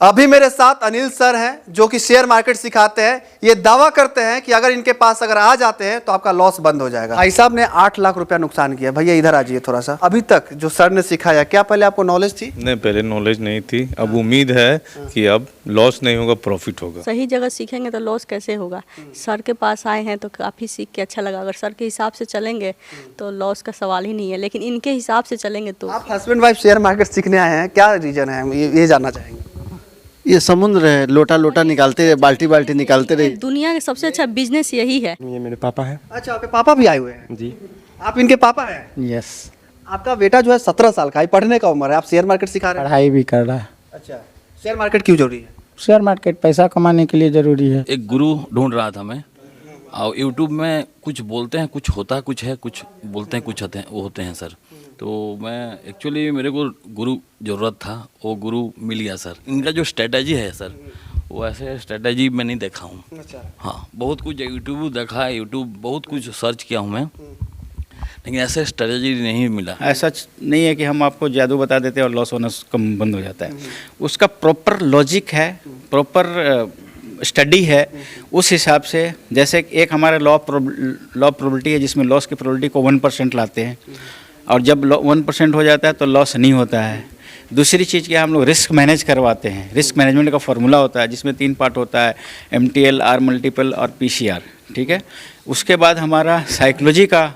अभी मेरे साथ अनिल सर हैं जो कि शेयर मार्केट सिखाते हैं। ये दावा करते हैं कि अगर इनके पास अगर आ जाते हैं तो आपका लॉस बंद हो जाएगा। भाई साहब ने 8 लाख रुपया नुकसान किया। भैया इधर आ जाइए थोड़ा सा। अभी तक जो सर ने सिखाया, क्या पहले आपको नॉलेज थी? नहीं, पहले नॉलेज नहीं थी। अब उम्मीद है कि अब लॉस नहीं होगा, प्रॉफिट होगा। सही जगह सीखेंगे तो लॉस कैसे होगा। सर के पास आए हैं तो काफ़ी सीख के अच्छा लगा। अगर सर के हिसाब से चलेंगे तो लॉस का सवाल ही नहीं है, लेकिन इनके हिसाब से चलेंगे तो। आप हस्बैंड वाइफ शेयर मार्केट सीखने आए हैं, क्या रीजन है ये जानना चाहेंगे? ये समुद्र है, लोटा लोटा निकालते रहे, बाल्टी बाल्टी निकालते रहे। दुनिया का सबसे अच्छा बिजनेस यही है। ये मेरे पापा है। अच्छा, आपके पापा भी आए हुए हैं? जी। आप इनके पापा हैं? यस। आपका बेटा जो है 17 साल का है, पढ़ने का उम्र है, आप शेयर मार्केट सिखा रहे हैं? पढ़ाई भी कर रहा है। अच्छा, शेयर मार्केट क्यों जरूरी है? शेयर मार्केट पैसा कमाने के लिए ज़रूरी है। एक गुरु ढूंढ रहा था मैं, और यूट्यूब में कुछ बोलते हैं, कुछ होता कुछ है, कुछ बोलते हैं कुछ होते हैं सर। तो मैं एक्चुअली मेरे को गुरु ज़रूरत था, वो गुरु मिल गया सर। इनका जो स्ट्रेटजी है सर, वो ऐसे स्ट्रेटजी मैं नहीं देखा हूँ। अच्छा। हाँ, बहुत कुछ यूट्यूब देखा है, यूट्यूब बहुत कुछ सर्च किया हूँ मैं, लेकिन ऐसे स्ट्रेटजी नहीं मिला। ऐसा नहीं है कि हम आपको जादू बता देते हैं और लॉस होना कम बंद हो जाता है। उसका प्रॉपर लॉजिक है, प्रॉपर स्टडी है। उस हिसाब से जैसे एक हमारा लॉ प्रोबेबिलिटी है जिसमें लॉस की प्रोबेबिलिटी को 1% लाते हैं, और जब 1% हो जाता है तो लॉस नहीं होता है। दूसरी चीज़ क्या, हम लोग रिस्क मैनेज करवाते हैं। रिस्क मैनेजमेंट का फॉर्मूला होता है जिसमें 3 पार्ट होता है, MTL, R मल्टीपल और PCR। ठीक है। उसके बाद हमारा साइकोलॉजी का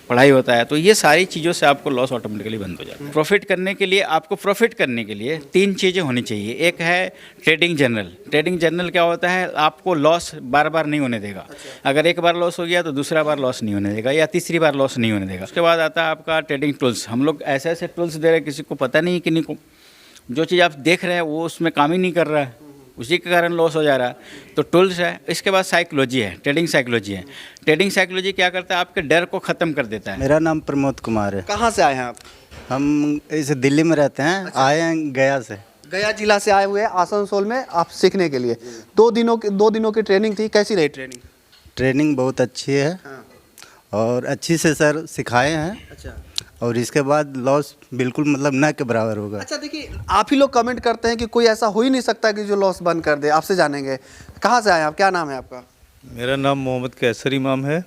पढ़ाई होता है। तो ये सारी चीज़ों से आपको लॉस ऑटोमेटिकली बंद हो जाता है। प्रॉफिट करने के लिए, आपको प्रॉफिट करने के लिए 3 चीज़ें होनी चाहिए। एक है ट्रेडिंग जर्नल। ट्रेडिंग जर्नल क्या होता है, आपको लॉस बार बार नहीं होने देगा। अगर एक बार लॉस हो गया तो दूसरा बार लॉस नहीं होने देगा, या तीसरी बार लॉस नहीं होने देगा। उसके बाद आता है आपका ट्रेडिंग टूल्स। हम लोग ऐसे ऐसे टूल्स दे रहे हैं, किसी को पता नहीं कि नहीं को जो चीज़ आप देख रहे हैं वो उसमें काम ही नहीं कर रहा है, उसी के कारण लॉस हो जा रहा है। तो टूल्स है। इसके बाद साइकोलॉजी है, ट्रेडिंग साइकोलॉजी है। ट्रेडिंग साइकोलॉजी क्या करता है, आपके डर को ख़त्म कर देता है। मेरा नाम प्रमोद कुमार है। कहाँ से आए हैं आप? हम इसे दिल्ली में रहते हैं। अच्छा। आए हैं गया से। गया जिला से आए हुए हैं आसनसोल में आप सीखने के लिए। 2 दिनों की ट्रेनिंग थी। कैसी रही ट्रेनिंग? ट्रेनिंग बहुत अच्छी है। हाँ। और अच्छी से सर सिखाए हैं। अच्छा। और इसके बाद लॉस बिल्कुल मतलब ना के बराबर होगा। अच्छा, देखिए आप ही लोग कमेंट करते हैं कि कोई ऐसा हो ही नहीं सकता कि जो लॉस बंद कर दे। आपसे जानेंगे, कहाँ से आए आप, क्या नाम है आपका? मेरा नाम मोहम्मद कैसर इमाम है।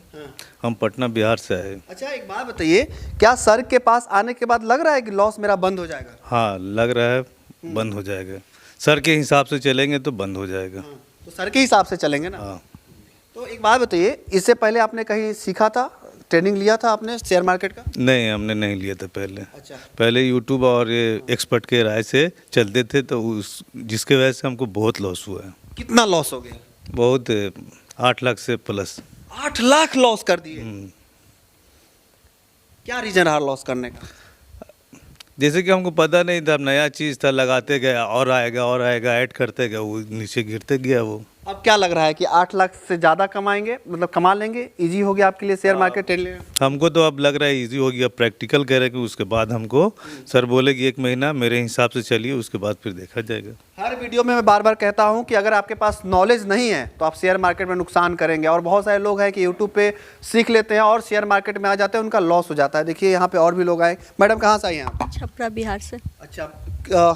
हम पटना बिहार से आए। अच्छा, एक बात बताइए, क्या सर के पास आने के बाद लग रहा है कि लॉस मेरा बंद हो जाएगा? हाँ, लग रहा है बंद हो जाएगा। सर के हिसाब से चलेंगे तो बंद हो जाएगा। तो सर के हिसाब से चलेंगे ना? हाँ। तो एक बात बताइए, इससे पहले आपने कहीं सीखा था, ट्रेनिंग लिया था आपने शेयर मार्केट का? नहीं, हमने नहीं लिया था पहले। अच्छा। पहले यूट्यूब और ये एक्सपर्ट के राय से चलते थे, तो उस जिसके वजह से हमको बहुत लॉस हुआ है। कितना लॉस हो गया? बहुत, 8 लाख से प्लस। 8 लाख लॉस कर दिए। क्या रीजन रहा लॉस करने का? जैसे कि हमको पता नहीं था, नया चीज़ था, लगाते गया और आएगा और आएगा, ऐड करते गया, वो नीचे गिरते गया वो। अब क्या लग रहा है कि 8 लाख से ज़्यादा कमाएंगे, मतलब कमा लेंगे? इजी हो गया आपके लिए शेयर मार्केट ट्रेडिंग? हमको तो अब लग रहा है इजी हो गया। प्रैक्टिकल कह रहे कि उसके बाद हमको सर बोले कि 1 महीना मेरे हिसाब से चलिए, उसके बाद फिर देखा जाएगा। हर वीडियो में मैं बार बार कहता हूं कि अगर आपके पास नॉलेज नहीं है तो आप शेयर मार्केट में नुकसान करेंगे। और बहुत सारे लोग हैं कि यूट्यूब पे सीख लेते हैं और शेयर मार्केट में आ जाते हैं, उनका लॉस हो जाता है। देखिए यहाँ पे और भी लोग आए। मैडम कहाँ से आई हैं आप? छपरा बिहार से। अच्छा,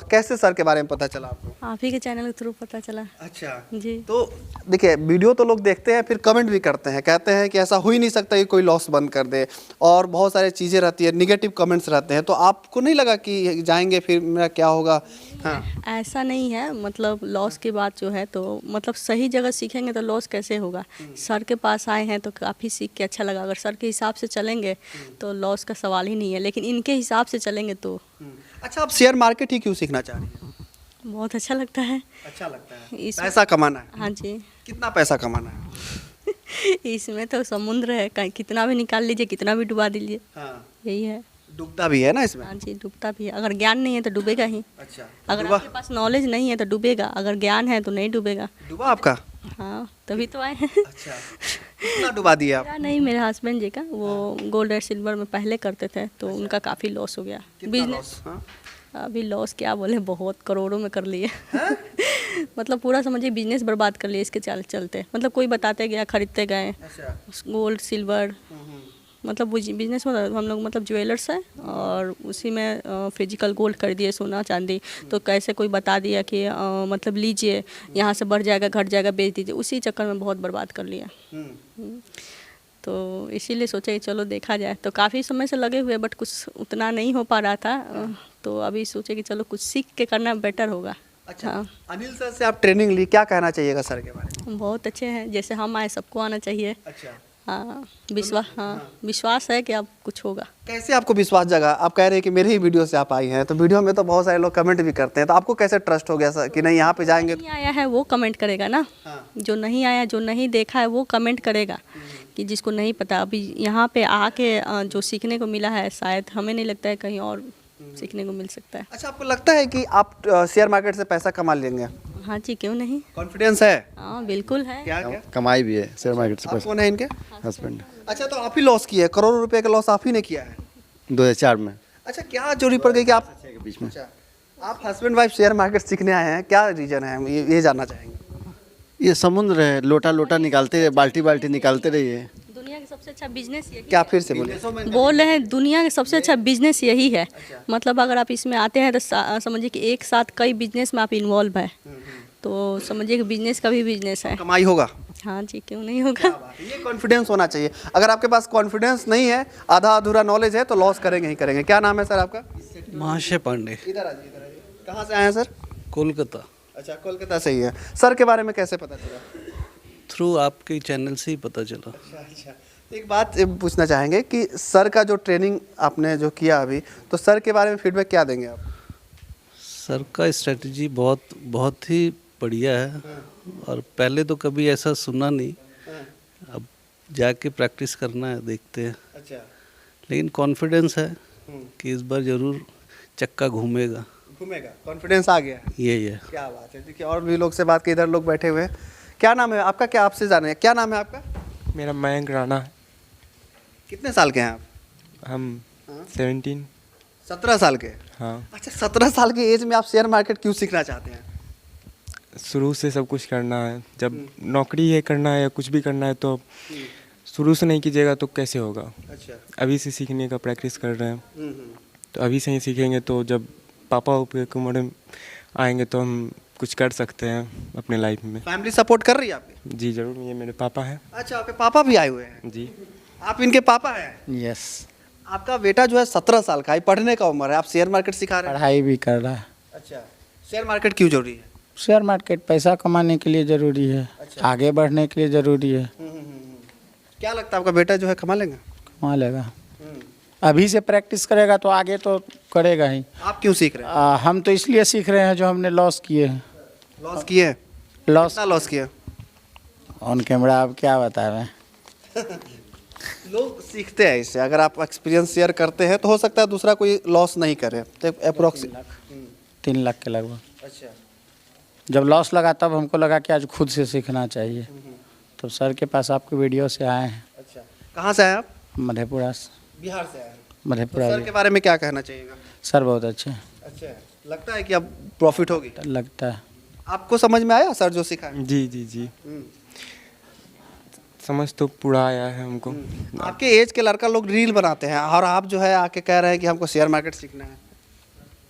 कैसे सर के बारे में पता चला आपको? आप ही के चैनल के थ्रू पता चला। अच्छा जी। तो देखिए, वीडियो तो लोग देखते हैं, फिर कमेंट भी करते हैं, कहते हैं कि ऐसा हो ही नहीं सकता कि कोई लॉस बंद कर दे, और बहुत सारी चीज़ें रहती है, निगेटिव कमेंट्स रहते हैं। तो आपको नहीं लगा कि जाएंगे फिर मेरा क्या होगा? हाँ। ऐसा नहीं है, मतलब लॉस की बात जो है तो मतलब सही जगह सीखेंगे तो लॉस कैसे होगा। सर के पास आए हैं तो काफ़ी सीख के अच्छा लगा। अगर सर के हिसाब से चलेंगे तो लॉस का सवाल ही नहीं है, लेकिन इनके हिसाब से चलेंगे तो। अच्छा, आप शेयर मार्केट ही क्यों सीखना चाह रही हैं? बहुत अच्छा लगता है। अच्छा लगता है। इसमें पैसा कमाना है? हाँ जी। कितना पैसा कमाना है? इसमें तो समुद्र है, कहीं कितना भी निकाल लीजिए, कितना भी डुबा दीजिए, हाँ। यही है। डूबता भी है ना इसमें? हाँ जी, डूबता भी है। अगर ज्ञान नहीं है तो डूबेगा ही। अच्छा। अगर आपके पास नॉलेज नहीं है तो डूबेगा, अगर ज्ञान है तो नहीं डूबेगा। डूबा आपका? हाँ, तभी तो आए हैं। अच्छा, कितना डुबा दिया आप? मेरा नहीं, मेरे हस्बैंड जी का। वो गोल्ड और सिल्वर में पहले करते थे तो उनका काफ़ी लॉस हो गया। बिजनेस अभी लॉस क्या बोले, बहुत करोड़ों में कर लिए। मतलब पूरा समझिए बिजनेस बर्बाद कर लिए इसके चलते। मतलब कोई बताते गया, खरीदते गए अच्छा। Gold silver. मतलब बिजनेस में हम लोग मतलब ज्वेलर्स है और उसी में फिजिकल गोल्ड कर दिए, सोना चांदी। तो कैसे कोई बता दिया कि मतलब लीजिए, यहाँ से बढ़ जाएगा घट जाएगा, बेच दीजिए, उसी चक्कर में बहुत बर्बाद कर लिया। तो इसीलिए सोचा कि चलो देखा जाए। तो काफ़ी समय से लगे हुए बट कुछ उतना नहीं हो पा रहा था, तो अभी सोचे कि चलो कुछ सीख के करना बेटर होगा। अच्छा, हाँ, अनिल सर से आप ट्रेनिंग ली, क्या कहना चाहिएगा सर के बारे में? बहुत अच्छे हैं, जैसे हम आए सबको आना चाहिए। अच्छा, हाँ, विश्वास है कि अब कुछ होगा। कैसे आपको विश्वास जगा? आप कह रहे हैं कि मेरे ही वीडियो से आप आई हैं, तो वीडियो में तो बहुत सारे लोग कमेंट भी करते हैं, तो आपको कैसे ट्रस्ट हो गया सर कि नहीं यहाँ पे जाएंगे नहीं आया है वो कमेंट करेगा ना। हाँ। जो नहीं आया, जो नहीं देखा है वो कमेंट करेगा, कि जिसको नहीं पता। अभी यहाँ पे आके जो सीखने को मिला है, शायद हमें नहीं लगता है कहीं और सीखने को मिल सकता है। अच्छा, आपको लगता है कि आप शेयर मार्केट से पैसा कमा लेंगे? हाँ जी, क्यों नहीं। कॉन्फिडेंस है? हाँ बिल्कुल है। क्या क्या कमाई भी है शेयर मार्केट से आप पैसा। कौन है इनके? हस्बैंड। अच्छा, तो आप ही लॉस किए, करोड़ों रुपए का लॉस आप ही ने किया है? 2004 में अच्छा, क्या चोरी पड़ गई कि आप के बीच में। अच्छा, आप हस्बैंड वाइफ शेयर मार्केट सीखने आए हैं, क्या रीजन है? हम ये जानना चाहेंगे। ये समुद्र है, लोटा लोटा निकालते रहिए, बाल्टी बाल्टी निकालते रहिए। दुनिया का सबसे अच्छा बिजनेस यही क्या फिर से बोलिए? बोल रहे हैं, दुनिया का सबसे अच्छा बिजनेस यही है। मतलब अगर आप इसमें आते हैं तो समझिए कि एक साथ कई बिजनेस में आप इन्वॉल्व है, तो समझिए कि बिजनेस का भी बिजनेस है। कमाई होगा? हाँ जी, क्यों नहीं होगा। ये कॉन्फिडेंस होना चाहिए। अगर आपके पास कॉन्फिडेंस नहीं है, आधा अधूरा नॉलेज है, तो लॉस करेंगे ही करेंगे। क्या नाम है सर आपका? महाशय पांडे, इधर आइए, इधर आइए। कहाँ से आए हैं सर? कोलकाता। अच्छा, कोलकाता से ही है। सर के बारे में कैसे पता चला? थ्रू आपके चैनल से ही पता चला। अच्छा, एक बात पूछना चाहेंगे कि सर का जो ट्रेनिंग आपने जो किया अभी, तो सर के बारे में फीडबैक क्या देंगे आप? सर का स्ट्रेटजी बहुत ही बढ़िया है, और पहले तो कभी ऐसा सुना नहीं। अब जाके प्रैक्टिस करना है, देखते हैं। अच्छा, लेकिन कॉन्फिडेंस है कि इस बार ज़रूर चक्का घूमेगा। घूमेगा, कॉन्फिडेंस आ गया है। यही है। क्या बात है। देखिए, और भी लोग से बात की, इधर लोग बैठे हुए हैं। क्या नाम है आपका? क्या आपसे जाने हैं? क्या नाम है आपका? मेरा मयंक राणा है। कितने साल के हैं आप? हम 17। 17 साल के? हाँ, अच्छा, 17 साल की एज में आप शेयर मार्केट क्यों सीखना चाहते हैं? शुरू से सब कुछ करना है। जब नौकरी है करना है या कुछ भी करना है, तो शुरू से नहीं कीजिएगा तो कैसे होगा। अच्छा, अभी से सीखने का प्रैक्टिस कर रहे हैं, तो अभी से ही सीखेंगे तो जब पापा की उम्र में आएंगे तो हम कुछ कर सकते हैं अपने लाइफ में। फैमिली सपोर्ट कर रही है आपकी? जी ज़रूर, ये मेरे पापा हैं। अच्छा, आपके पापा भी आए हुए हैं? जी, आप इनके पापा हैं? यस, आपका बेटा जो है 17 साल का है, पढ़ने का उम्र है, आप शेयर मार्केट सिखा रहे हैं? पढ़ाई भी कर रहा है। अच्छा, शेयर मार्केट क्यों जरूरी है? शेयर मार्केट पैसा कमाने के लिए ज़रूरी है, आगे बढ़ने के लिए ज़रूरी है। क्या लगता है आपका बेटा जो है कमा लेंगे? कमा लेगा, अभी से प्रैक्टिस करेगा तो आगे तो करेगा ही। आप क्यों सीख रहे हैं? हम तो इसलिए सीख रहे हैं जो हमने लॉस किए हैं। लॉस किए? लॉस कितना लॉस किया? ऑन कैमरा अब क्या बताएं। लोग सीखते हैं इससे। अगर आप एक्सपीरियंस शेयर करते हैं तो हो सकता है दूसरा कोई लॉस नहीं करे, तो अप्रोक्सीमेट 3 लाख के लगभग। अच्छा, जब लॉस लगा तब हमको लगा कि आज खुद से सीखना चाहिए, तो सर के पास आपके वीडियो से आए हैं। अच्छा, कहाँ से आए आप? मधेपुरा से। बिहार से आए हैं। मधेपुरा सर के बारे में क्या कहना चाहिएगा? सर बहुत अच्छे हैं। अच्छा, लगता है कि अब प्रॉफिट होगी? लगता है। आपको समझ में आया सर जो सिखाया? जी जी जी, समझ तो पूरा आया है हमको। आपके एज के लड़का लोग रील बनाते हैं और आप जो है आके कह रहे हैं कि हमको शेयर मार्केट सीखना है।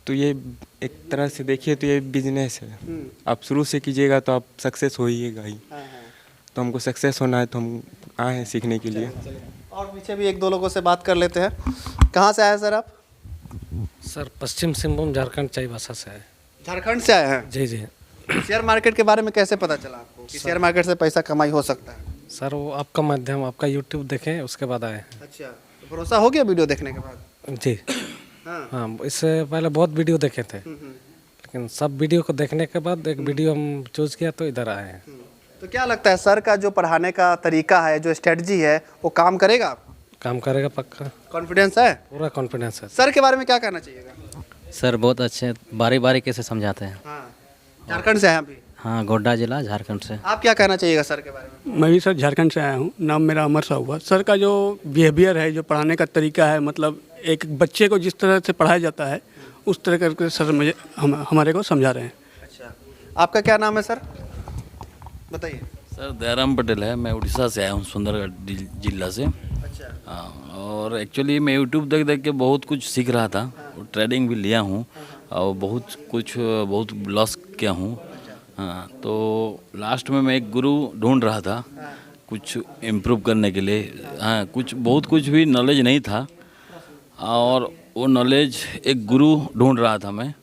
तो ये एक तरह से देखिए तो ये बिजनेस है। आप शुरू से कीजिएगा तो आप सक्सेस होइएगा ही। तो हमको सक्सेस होना है, तो हम आए हैं सीखने के लिए। और पीछे भी 1-2 लोगों से बात कर लेते हैं। कहाँ से आए सर आप? सर पश्चिम सिंहभूम झारखंड चाईबासा से है। झारखंड से आए हैं? जी जी। शेयर मार्केट के बारे में कैसे पता चला आपको कि शेयर मार्केट से पैसा कमाई हो सकता है? सर वो आपका माध्यम, आपका यूट्यूब देखें उसके बाद आए हैं। अच्छा, तो भरोसा हो गया वीडियो देखने के बाद? जी हाँ, इससे पहले बहुत वीडियो देखे थे, लेकिन सब वीडियो को देखने के बाद एक वीडियो हम चूज किया तो इधर आए हैं। तो क्या लगता है सर का जो पढ़ाने का तरीका है, जो स्ट्रेटजी है, वो काम करेगा? काम करेगा पक्का, कॉन्फिडेंस है? पूरा कॉन्फिडेंस है। सर के बारे में क्या कहना चाहिएगा? सर बहुत अच्छे, बारी बारी कैसे समझाते हैं। हाँ, झारखंड से हैं अभी? हाँ, गोड्डा जिला झारखंड से। आप क्या कहना चाहिएगा सर के बारे में? मैं भी सर झारखंड से आया हूँ, नाम मेरा अमर साहू हुआ। सर का जो बिहेवियर है, जो पढ़ाने का तरीका है, मतलब एक बच्चे को जिस तरह से पढ़ाया जाता है उस तरह करके सर मुझे हमारे को समझा रहे हैं। अच्छा, आपका क्या नाम है सर, बताइए? सर दयाराम पटेल है, मैं उड़ीसा से आया हूँ, सुंदरगढ़ जिला से। अच्छा, हाँ, और एक्चुअली मैं यूट्यूब देख देख के बहुत कुछ सीख रहा था, ट्रेडिंग भी लिया हूँ और बहुत लॉस किया हूँ। हाँ, तो लास्ट में मैं एक गुरु ढूंढ रहा था कुछ इम्प्रूव करने के लिए। हाँ, बहुत कुछ भी नॉलेज नहीं था और वो नॉलेज एक गुरु ढूंढ रहा था मैं।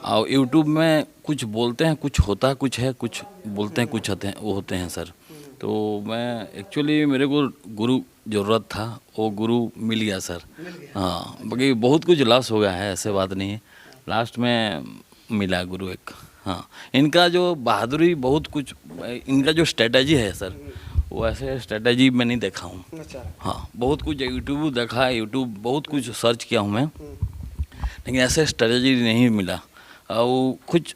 और यूट्यूब में कुछ बोलते हैं कुछ होता कुछ है, कुछ बोलते हैं कुछ होते हैं सर। तो मैं एक्चुअली मेरे को गुरु ज़रूरत था, वो गुरु मिल गया सर। हाँ, बाकी बहुत कुछ लॉस हो गया है, ऐसे बात नहीं है, लास्ट में मिला गुरु एक। हाँ, इनका जो बहादुरी बहुत कुछ, इनका जो स्ट्रेटजी है सर, वो ऐसे स्ट्रेटजी मैं नहीं देखा हूँ। हाँ, बहुत कुछ यूट्यूब देखा है, यूट्यूब बहुत कुछ सर्च किया हूँ मैं, लेकिन ऐसे स्ट्रेटजी नहीं मिला। और कुछ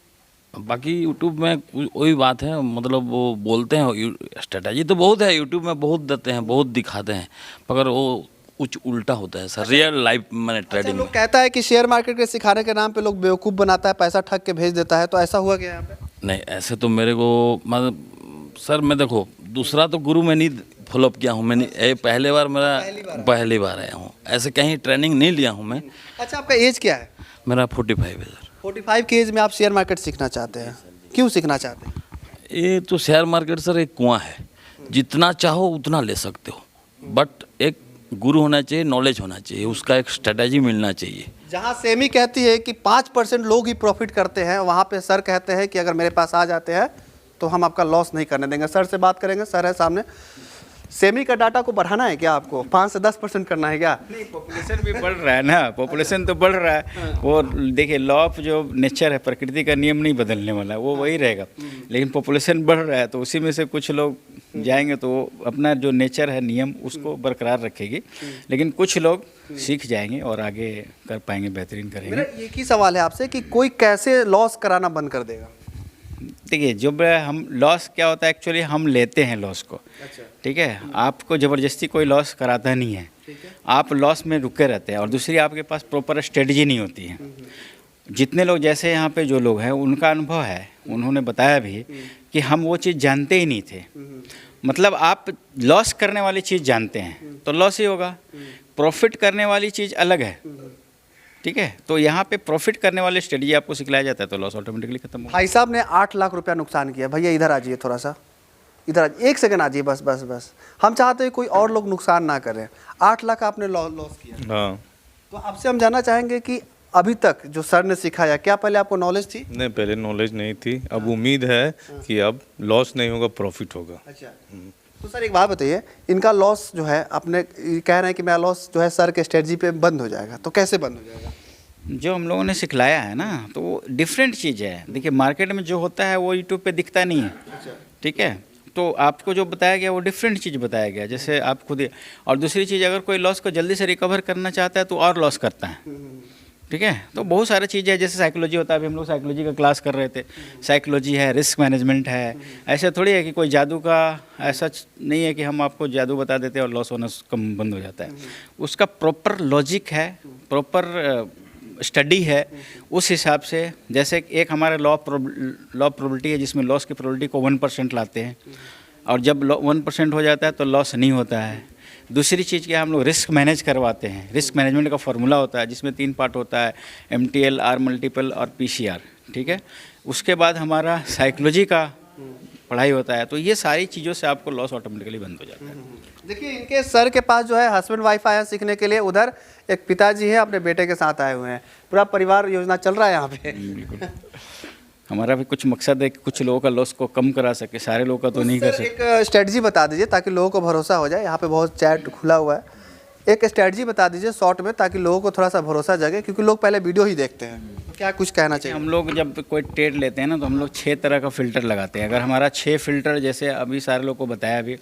बाकी यूट्यूब में वही बात है, मतलब वो बोलते हैं स्ट्रेटजी तो बहुत है, यूट्यूब में बहुत देते हैं, बहुत दिखाते हैं, मगर वो कुछ उल्टा होता है सर रियल लाइफ मैंने ट्रेडिंग में। लोग कहता है कि शेयर मार्केट के सिखाने के नाम पे लोग बेवकूफ़ बनाता है, पैसा ठग के भेज देता है, तो ऐसा हुआ क्या यहाँ पे? नहीं, ऐसे तो मेरे को मतलब सर, मैं देखो दूसरा तो गुरु मैं नहीं फॉलोअप किया हूँ, मैंने पहली बार आया हूँ, ऐसे कहीं ट्रेनिंग नहीं लिया हूँ मैं। अच्छा, आपका एज क्या है? मेरा 45 है सर। 45 की एज में आप शेयर मार्केट सीखना चाहते हैं, क्यों सीखना चाहते हैं? ये तो शेयर मार्केट सर एक कुआं है, जितना चाहो उतना ले सकते हो, बट एक गुरु होना चाहिए, नॉलेज होना चाहिए, उसका एक स्ट्रेटजी मिलना चाहिए। जहाँ सेमी कहती है कि 5% लोग ही प्रॉफिट करते हैं, वहाँ पे सर कहते हैं कि अगर मेरे पास आ जाते हैं तो हम आपका लॉस नहीं करने देंगे। सर से बात करेंगे, सर है सामने। सेमी का डाटा को बढ़ाना है क्या आपको? 5 से 10% करना है क्या? नहीं, पॉपुलेशन भी बढ़ रहा है ना, पॉपुलेशन तो बढ़ रहा है। वो देखिए, लॉ ऑफ जो नेचर है, प्रकृति का नियम नहीं बदलने वाला है, वो वही रहेगा, लेकिन पॉपुलेशन बढ़ रहा है तो उसी में से कुछ लोग जाएंगे तो अपना जो नेचर है, नियम, उसको बरकरार रखेगी, लेकिन कुछ लोग सीख जाएंगे और आगे कर पाएंगे, बेहतरीन करेंगे। मेरा एक ही सवाल है आपसे कि कोई कैसे लॉस कराना बंद कर देगा? देखिए, जब हम लॉस क्या होता है, एक्चुअली हम लेते हैं लॉस को। ठीक है, आपको ज़बरदस्ती कोई लॉस कराता नहीं है, आप लॉस में रुके रहते हैं। और दूसरी, आपके पास प्रॉपर स्ट्रेटजी नहीं होती है। जितने लोग, जैसे यहाँ पे जो लोग हैं, उनका अनुभव है, उन्होंने बताया भी कि हम वो चीज़ जानते ही नहीं थे। मतलब आप लॉस करने वाली चीज़ जानते हैं तो लॉस ही होगा, प्रॉफिट करने वाली चीज़ अलग है। ठीक है, तो यहाँ पे प्रॉफिट करने वाले स्ट्रेटजी आपको सिखलाया जाता है तो लॉस ऑटोमेटिकली खत्म होगा। भाई साहब ने 8 लाख रुपया नुकसान किया। भैया इधर आ जाइए, थोड़ा सा इधर आ, 1 सेकंड आ जाइए, बस। हम चाहते हैं कोई और लोग नुकसान ना करें। 8 लाख आपने लॉस किया। हाँ, तो आपसे हम जानना चाहेंगे कि अभी तक जो सर ने सिखाया, क्या पहले आपको नॉलेज थी? नहीं, पहले नॉलेज नहीं थी, अब उम्मीद है कि अब लॉस नहीं होगा, प्रॉफिट होगा। अच्छा, तो सर एक बात बताइए, इनका लॉस जो है, आपने कह रहे हैं कि मेरा लॉस जो है सर के स्ट्रेटजी पे बंद हो जाएगा, तो कैसे बंद हो जाएगा? जो हम लोगों ने सिखलाया है ना, तो वो डिफरेंट चीज़ है। देखिए, मार्केट में जो होता है वो यूट्यूब पे दिखता नहीं है। ठीक है, तो आपको जो बताया गया वो डिफरेंट चीज़ बताया गया, जैसे आप खुद। और दूसरी चीज़, अगर कोई लॉस को जल्दी से रिकवर करना चाहता है तो और लॉस करता है। ठीक है, तो बहुत सारी चीज़ें हैं, जैसे साइकोलॉजी होता है, अभी हम लोग साइकोलॉजी का क्लास कर रहे थे। साइकोलॉजी है, रिस्क मैनेजमेंट है। ऐसा थोड़ी है कि कोई जादू का, ऐसा नहीं है कि हम आपको जादू बता देते हैं और लॉस होना कम बंद हो जाता है। उसका प्रॉपर लॉजिक है, प्रॉपर स्टडी है, उस हिसाब से। जैसे एक हमारा लॉ प्रोबेबिलिटी है, जिसमें लॉस की प्रोबेबिलिटी को 1% लाते हैं, और जब 1% हो जाता है तो लॉस नहीं होता है। दूसरी चीज़ क्या, हम लोग रिस्क मैनेज करवाते हैं। रिस्क मैनेजमेंट का फॉर्मूला होता है, जिसमें 3 पार्ट होता है, MTL, R मल्टीपल और PCR। ठीक है, उसके बाद हमारा साइकोलॉजी का पढ़ाई होता है। तो ये सारी चीज़ों से आपको लॉस ऑटोमेटिकली बंद हो जाता है। देखिए, इनके सर के पास जो है हस्बैंड वाइफ आया सीखने के लिए, उधर एक पिताजी हैं अपने बेटे के साथ आए हुए हैं। पूरा परिवार योजना चल रहा है यहाँ पे। बिल्कुल, हमारा भी कुछ मकसद है कि कुछ लोगों का लॉस को कम करा सके, सारे लोगों का तो नहीं कर सकते। एक स्ट्रेटजी बता दीजिए ताकि लोगों को भरोसा हो जाए। यहाँ पे बहुत चैट खुला हुआ है, एक स्ट्रेटजी बता दीजिए शॉर्ट में, ताकि लोगों को थोड़ा सा भरोसा जगे, क्योंकि लोग पहले वीडियो ही देखते हैं। तो क्या कुछ कहना चाहिए? हम लोग जब कोई ट्रेड लेते हैं ना, तो हम लोग 6 तरह का फ़िल्टर लगाते हैं। अगर हमारा 6 फ़िल्टर, जैसे अभी सारे लोग को बताया अभी,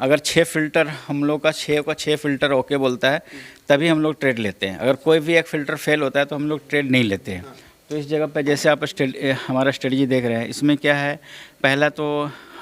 अगर 6 फ़िल्टर हम लोग का 6 फ़िल्टर ओके बोलता है, तभी हम लोग ट्रेड लेते हैं। अगर कोई भी एक फ़िल्टर फेल होता है तो हम लोग ट्रेड नहीं लेते हैं। तो इस जगह पे जैसे आप हमारा स्ट्रेटजी देख रहे हैं, इसमें क्या है, पहला तो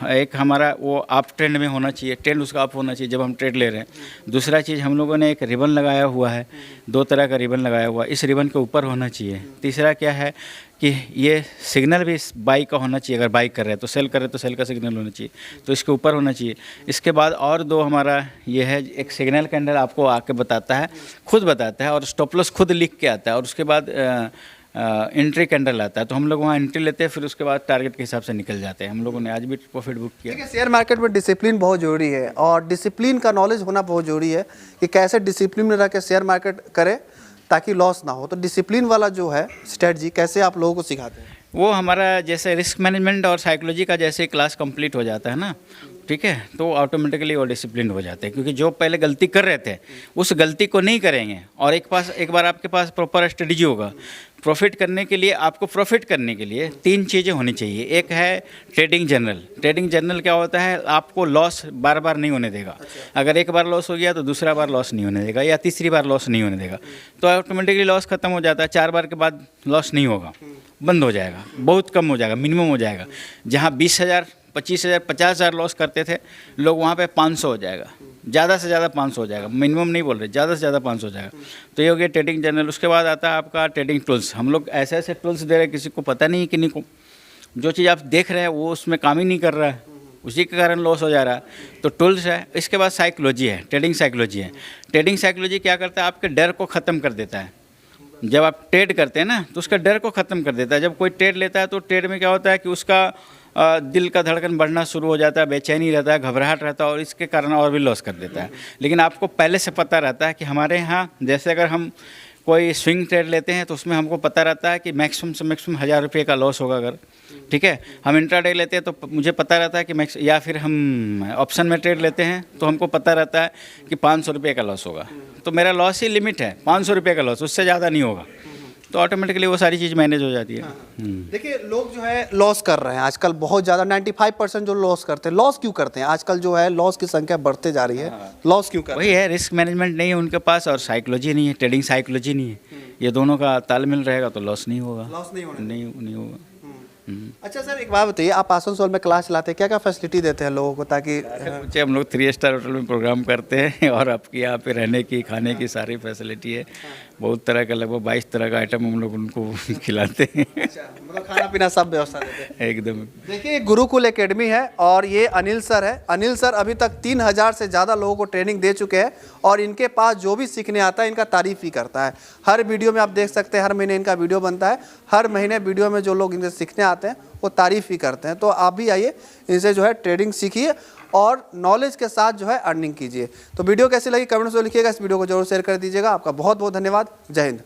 एक हमारा वो अप ट्रेंड में होना चाहिए, ट्रेंड उसका अप होना चाहिए जब हम ट्रेड ले रहे हैं। दूसरा चीज़ हम लोगों ने एक रिबन लगाया हुआ है, 2 तरह का रिबन लगाया हुआ है, इस रिबन के ऊपर होना चाहिए। तीसरा क्या है कि ये सिग्नल भी इस बाइक का होना चाहिए, अगर बाइक कर रहे हैं तो सेल कर रहे हैं तो सेल का सिग्नल होना चाहिए, तो इसके ऊपर होना चाहिए। इसके बाद और 2 हमारा ये है, एक सिग्नल कैंडल आपको आके बताता है, खुद बताता है, और स्टॉप लॉस खुद लिख के आता है, और उसके बाद एंट्री कैंडल आता है, तो हम लोग वहाँ एंट्री लेते हैं, फिर उसके बाद टारगेट के हिसाब से निकल जाते हैं। हम लोगों ने आज भी प्रॉफिट बुक किया। देखिए, शेयर मार्केट में डिसिप्लिन बहुत जरूरी है, और डिसिप्लिन का नॉलेज होना बहुत जरूरी है कि कैसे डिसिप्लिन में रह के शेयर मार्केट करें ताकि लॉस ना हो। तो डिसिप्लिन वाला जो है स्ट्रेटजी कैसे आप लोगों को सिखाते हैं? वो हमारा जैसे रिस्क मैनेजमेंट और साइकोलॉजी का जैसे क्लास कंप्लीट हो जाता है ना, ठीक है, तो ऑटोमेटिकली वो डिसिप्लिन हो जाते हैं, क्योंकि जो पहले गलती कर रहे थे उस गलती को नहीं करेंगे। और एक बार आपके पास प्रॉपर स्ट्रेटजी होगा प्रॉफिट करने के लिए। आपको प्रॉफिट करने के लिए 3 चीज़ें होनी चाहिए। एक है ट्रेडिंग जर्नल। ट्रेडिंग जर्नल क्या होता है, आपको लॉस बार बार नहीं होने देगा। अगर एक बार लॉस हो गया तो दूसरा बार लॉस नहीं होने देगा, या तीसरी बार लॉस नहीं होने देगा, तो ऑटोमेटिकली लॉस खत्म हो जाता है। 4 बार के बाद लॉस नहीं होगा, बंद हो जाएगा, बहुत कम हो जाएगा, मिनिमम हो जाएगा। जहाँ 20,000, 25,000, 50,000 लॉस करते थे लोग, वहाँ पे 500 हो जाएगा, ज़्यादा से ज़्यादा 500 हो जाएगा, मिनिमम नहीं बोल रहे, ज़्यादा से ज़्यादा 500 हो जाएगा। तो ये हो गया ट्रेडिंग जर्नल। उसके बाद आता है आपका ट्रेडिंग टूल्स। हम लोग ऐसे ऐसे टूल्स दे रहे हैं, किसी को पता नहीं कि नहीं को, जो चीज़ आप देख रहे हैं वो उसमें काम ही नहीं कर रहा है, उसी के कारण लॉस हो जा रहा है। तो टूल्स है। इसके बाद साइकोलॉजी है, ट्रेडिंग साइकोलॉजी है। ट्रेडिंग साइकोलॉजी क्या करता है, आपके डर को ख़त्म कर देता है। जब आप ट्रेड करते हैं ना तो उसका डर को ख़त्म कर देता है। जब कोई ट्रेड लेता है तो ट्रेड में क्या होता है कि उसका दिल का धड़कन बढ़ना शुरू हो जाता है, बेचैनी रहता है, घबराहट रहता है, और इसके कारण और भी लॉस कर देता है। लेकिन आपको पहले से पता रहता है कि हमारे यहाँ जैसे अगर हम कोई स्विंग ट्रेड लेते हैं तो उसमें हमको पता रहता है कि मैक्सिमम से मैक्सिमम 1,000 रुपये का लॉस होगा अगर, ठीक है। हम इंट्राडे लेते हैं तो मुझे पता रहता है कि या फिर हम ऑप्शन में ट्रेड लेते हैं तो हमको पता रहता है कि 500 रुपये का लॉस होगा, तो मेरा लॉस ही लिमिट है 500 रुपये का लॉस, उससे ज़्यादा नहीं होगा। तो ऑटोमेटिकली वो सारी चीज़ मैनेज हो जाती है। देखिए, लोग जो है लॉस कर रहे हैं आजकल बहुत ज़्यादा, 95% जो लॉस करते हैं। लॉस क्यों करते हैं? आजकल जो है लॉस की संख्या बढ़ते जा रही है, लॉस क्यों कर रहे हैं? वही है, रिस्क मैनेजमेंट नहीं है उनके पास, और साइकोलॉजी नहीं है, ट्रेडिंग साइकोलॉजी नहीं है। ये दोनों का तालमेल रहेगा तो लॉस नहीं होगा, लॉस नहीं होगा। अच्छा सर, एक बात बताइए, आप आसनसोल में क्लास चलाते हैं, क्या क्या फैसिलिटी देते हैं लोगों को ताकि हम लोग 3 स्टार होटल में प्रोग्राम करते हैं, और आपके यहाँ पे रहने की खाने की सारी फैसिलिटी है। बहुत तरह का, लगभग 22 तरह का आइटम हम लोग उनको खिलाते हैं। मतलब खाना पीना सब व्यवस्था देते हैं एकदम। देखिए, गुरुकुल एकेडमी है और ये अनिल सर है। अनिल सर अभी तक 3000 से ज़्यादा लोगों को ट्रेनिंग दे चुके हैं, और इनके पास जो भी सीखने आता है इनका तारीफ ही करता है। हर वीडियो में आप देख सकते हैं, हर महीने इनका वीडियो बनता है, हर महीने वीडियो में जो लोग इनसे सीखने आते हैं वो तारीफ ही करते हैं। तो आप भी आइए, इनसे जो है ट्रेडिंग सीखिए और नॉलेज के साथ जो है अर्निंग कीजिए। तो वीडियो कैसी लगी कमेंट्स में लिखिएगा, इस वीडियो को जरूर शेयर कर दीजिएगा। आपका बहुत बहुत धन्यवाद। जय हिंद।